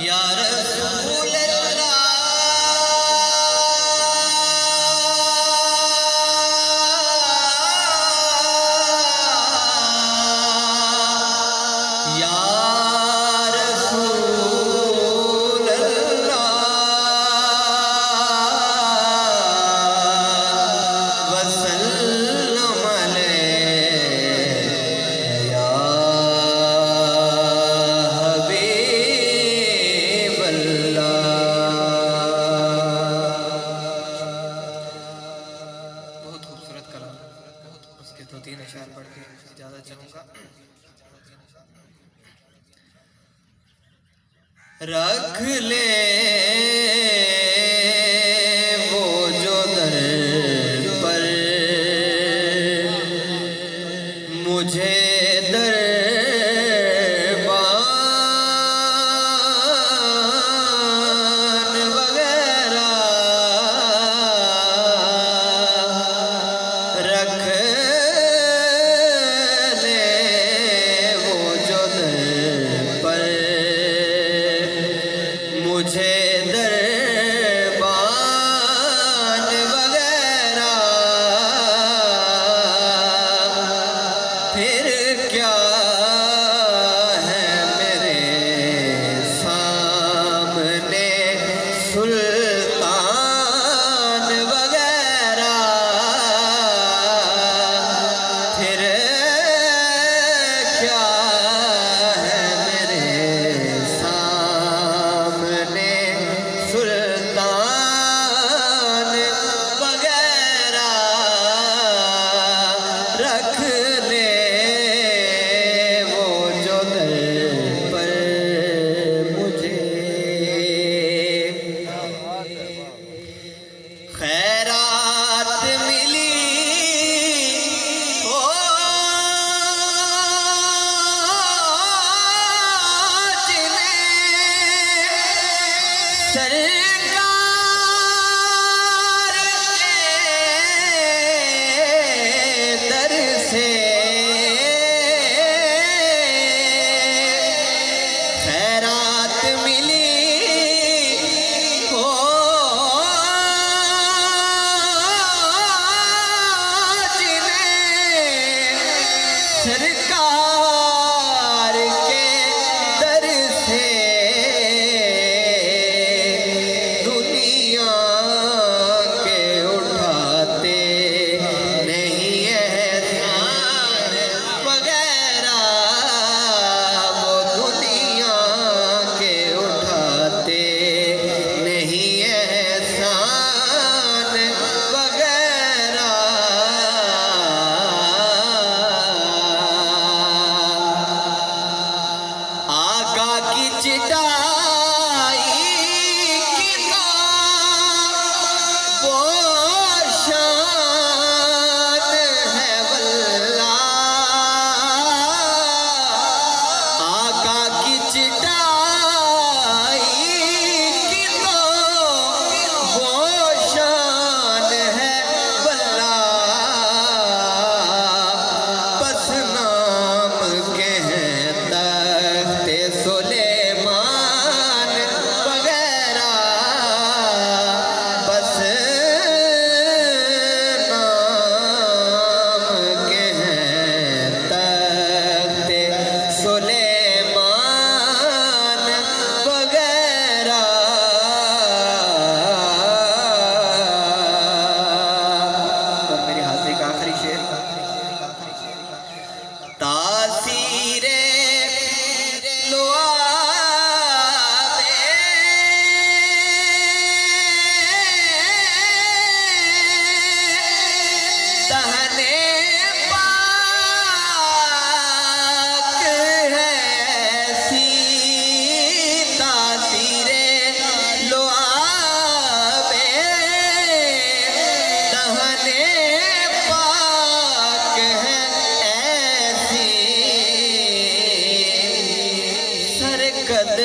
या रसूल अल्लाह या रसूल अल्लाह वसल्लम अलैहि या हबीब बहुत खूबसूरत कलाम, उसके दो तीन अशार पढ़ के इजाजत चाहूँगा। रख ले वो जो दर पर मुझे दरबान वगैरह रख ले वो जो दर पर मुझे दरबान वगैरह फिर क्या है मेरे सामने सुल्तान वगैरह फिर क्या है मेरे सामने सुल्तान वगैरह रख ले वो जो दर पर मुझे खैरात मिली हो जिन्हें सरकार के दर से खैरात मिली हो जिन्हें सरकार के दर से दुनिया के उठाते नहीं एहसान वगैरह वो दुनिया के उठाते नहीं एहसान वगैरह आका की चिटाई की तो वो शान है वल्लाह आका की चिटाई की तो वो शान है वल्लाह बस नाम के हैं तख्ते सुलेमान वगैरह बस नाम के हैं तख्ते सुलेमान वगैरह और मेरी हाजिरी का आखिरी शेर तासीरे दहने पाक है सी तासीरे लुआबे दहने पाक है ऐसी सरकद